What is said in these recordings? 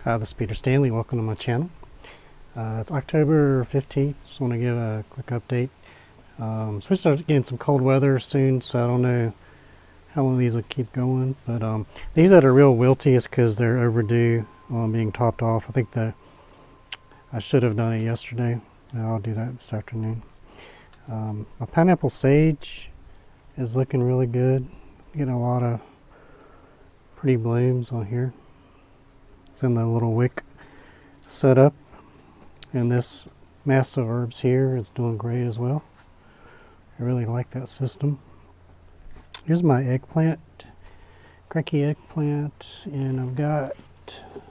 This is Peter Stanley. Welcome to my channel. It's October 15th. Just want to give a quick update. Supposed to start getting some cold weather soon, so I don't know how long these will keep going. But these that are real wilty is because they're overdue on being topped off. I think I should have done it yesterday. I'll do that this afternoon. My pineapple sage is looking really good. Getting a lot of pretty blooms on here. It's in the little wick setup, and this mass of herbs here is doing great as well. I really like that system. Here's my eggplant, cracky eggplant, and I've got a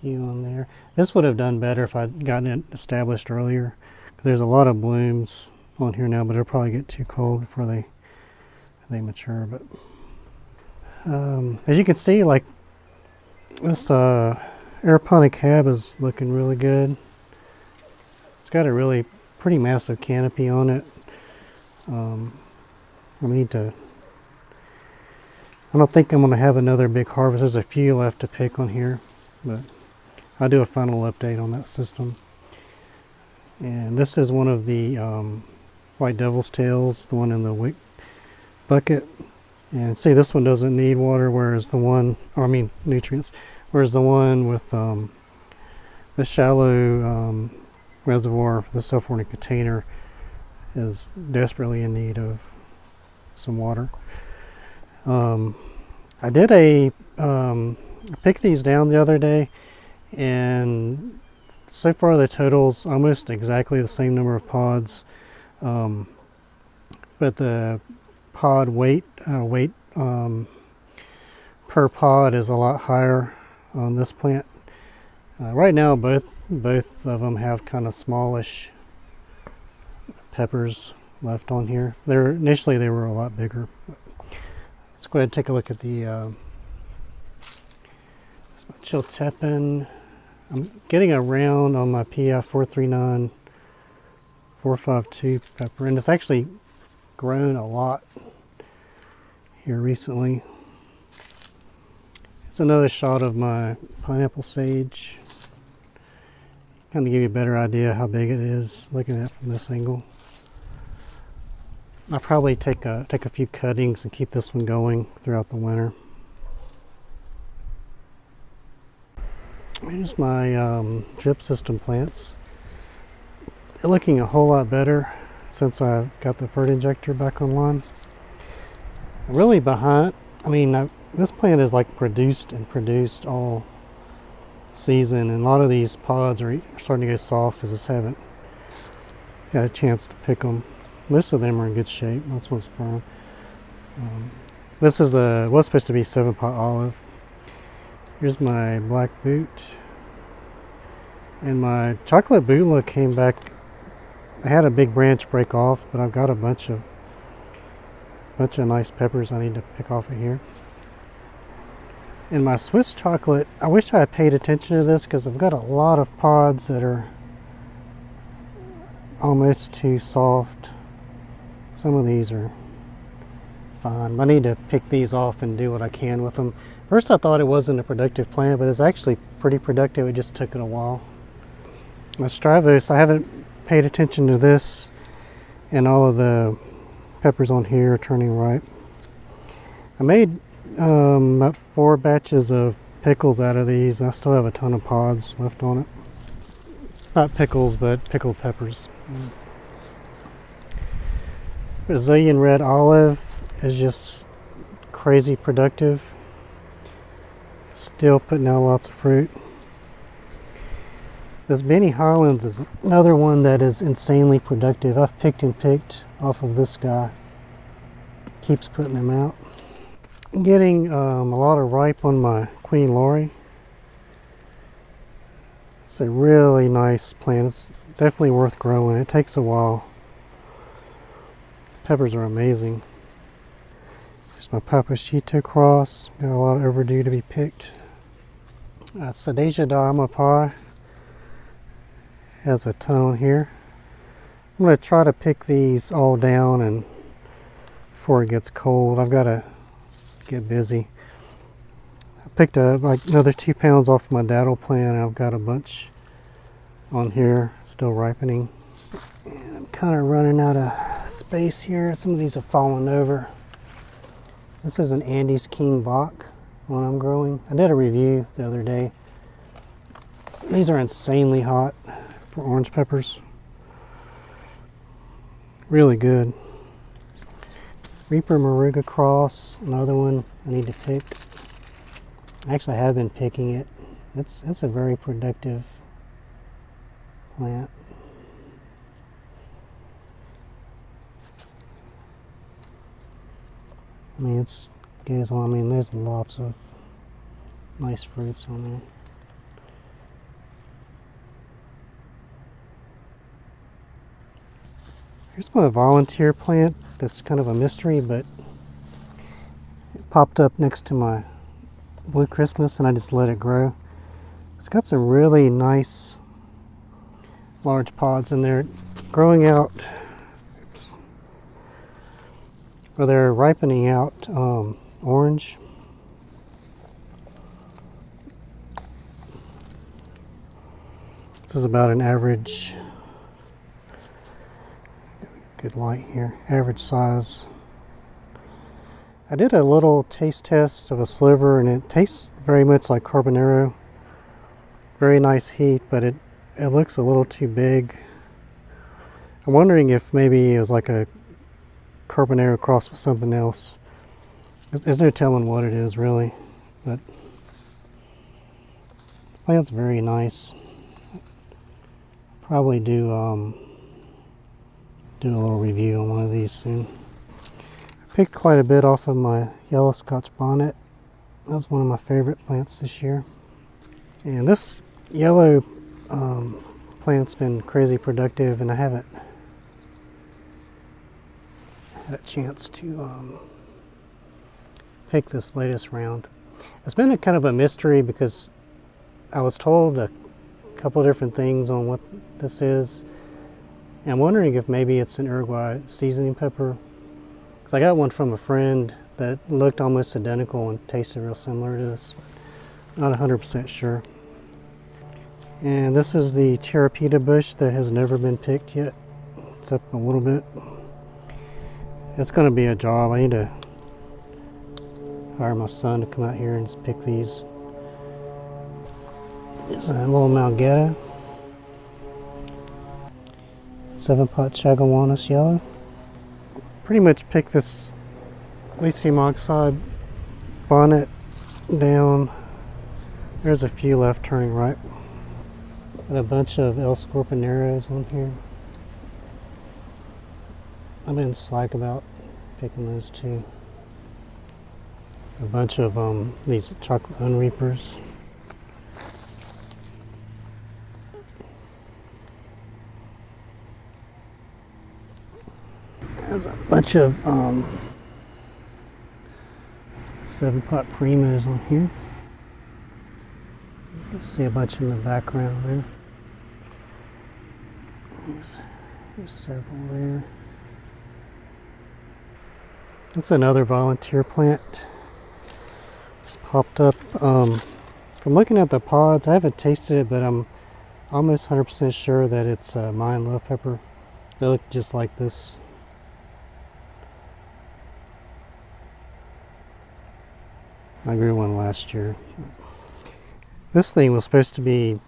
few on there. This would have done better if I'd gotten it established earlier, because there's a lot of blooms on here now, but it'll probably get too cold before they mature. But as you can see, like, this aeroponic hab is looking really good. It's got a really pretty massive canopy on it. I don't think I'm going to have another big harvest. There's a few left to pick on here, but I'll do a final update on that system. And this is one of the white devil's tails, the one in the wick bucket. And see, this one doesn't need water, whereas nutrients, whereas the one with the shallow reservoir for the self-warning container is desperately in need of some water. I did pick these down the other day, and so far the total's almost exactly the same number of pods, but the pod weight per pod is a lot higher on this plant. Right now both of them have kind of smallish peppers left on here. Initially they were a lot bigger. Let's go ahead and take a look at the Chiltepin. I'm getting around on my PF 439 452 pepper, and it's actually grown a lot here recently. It's another shot of my pineapple sage. Kind of give you a better idea how big it is looking at it from this angle. I'll probably take a few cuttings and keep this one going throughout the winter. Here's my drip system plants. They're looking a whole lot better since I got the fert injector back online. Really behind, this plant is like produced all season, and a lot of these pods are starting to get soft because I just haven't had a chance to pick them. Most of them are in good shape. This one's firm. This is was supposed to be 7-pot olive. Here's my black boot, and my chocolate beulah came back. I had a big branch break off, but I've got a bunch of nice peppers I need to pick off of here. And my Swiss chocolate, I wish I had paid attention to this, because I've got a lot of pods that are almost too soft. Some of these are fine. I need to pick these off and do what I can with them. First I thought it wasn't a productive plant, but it's actually pretty productive. It just took it a while. My Stravos, I haven't paid attention to this, and all of the peppers on here are turning ripe. I made about 4 batches of pickles out of these. I still have a ton of pods left on it. Not pickles, but pickled peppers. Brazilian red olive is just crazy productive. Still putting out lots of fruit. This Benny Hollands is another one that is insanely productive. I've picked and picked off of this guy. Keeps putting them out. I'm getting a lot of ripe on my Queen Laurie. It's a really nice plant. It's definitely worth growing. It takes a while. Peppers are amazing. There's my Papachito cross. Got a lot overdue to be picked. Sadeja Dahamapai has a ton on here. I'm going to try to pick these all down and before it gets cold. I've got to get busy. I Picked up like another 2 pounds off my daddle plant, and I've got a bunch on here still ripening. And I'm kind of running out of space here. Some of these have fallen over. This is an Andes King Bach one I'm growing. I did a review the other day. These are insanely hot for orange peppers. Really good. Reaper Moruga Cross, another one I need to pick. Actually, I have been picking it. It's a very productive plant. I mean, it goes on. I mean, there's lots of nice fruits on there. Here's my volunteer plant that's kind of a mystery, but it popped up next to my Blue Christmas and I just let it grow. It's got some really nice large pods in there growing out. Oops. Or they're ripening out orange. This is about an average, good light here, average size. I did a little taste test of a sliver and it tastes very much like Carbonero. Very nice heat, but it looks a little too big. I'm wondering if maybe it was like a Carbonero crossed with something else. There's no telling what it is really, but the plant's very nice. Probably do a little review on one of these soon. I picked quite a bit off of my yellow Scotch bonnet. That's one of my favorite plants this year. And this yellow plant's been crazy productive, and I haven't had a chance to pick this latest round. It's been a kind of a mystery because I was told a couple of different things on what this is. And I'm wondering if maybe it's an Uruguay seasoning pepper. Because I got one from a friend that looked almost identical and tasted real similar to this. Not 100% sure. And this is the Cherapita bush that has never been picked yet. It's up a little bit. It's going to be a job. I need to hire my son to come out here and just pick these. It's a little Malghetto. 7-pot Chaguanas yellow. Pretty much pick this lithium oxide bonnet down. There's a few left turning ripe. Got a bunch of El Scorpioneros on here. I've been slack about picking those too. A bunch of these chocolate unreapers. There's a bunch of 7-pot primos on here. You can see a bunch in the background there. There's several there. That's another volunteer plant. It's popped up. From looking at the pods, I haven't tasted it, but I'm almost 100% sure that it's Mayan love pepper. They look just like this. I grew one last year. This thing was supposed to be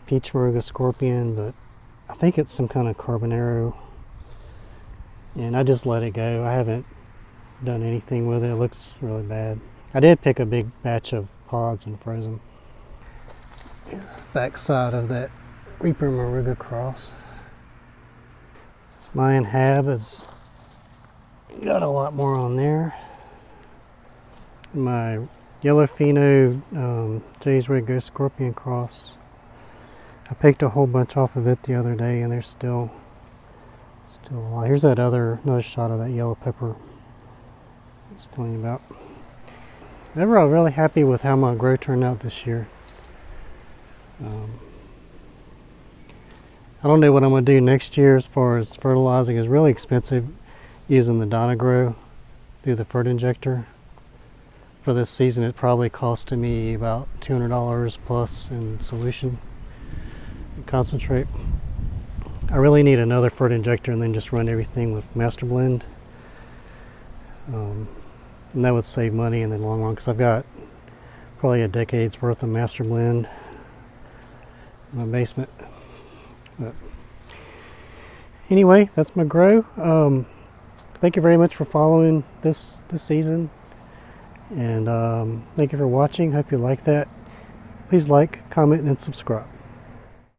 Peach Moruga Scorpion, but I think it's some kind of Carbonero. And I just let it go. I haven't done anything with it. It looks really bad. I did pick a big batch of pods and froze them. Back side of that Reaper Moruga cross. This Mayan Hab has got a lot more on there. My Yellow Pheno Jay's Red Ghost Scorpion cross. I picked a whole bunch off of it the other day, and there's still a lot. Here's that another shot of that yellow pepper I was telling you about. Overall, I'm really happy with how my grow turned out this year. I don't know what I'm going to do next year as far as fertilizing. It's really expensive using the Dyna-Gro through the fert injector for this season, it probably costed me about $200 plus in solution and concentrate. I really need another fert injector and then just run everything with Master Blend. And that would save money in the long run, because I've got probably a decade's worth of Master Blend in my basement. But anyway, that's my grow. Thank you very much for following this season, and thank you for watching. Hope you like that. Please like, comment, and subscribe.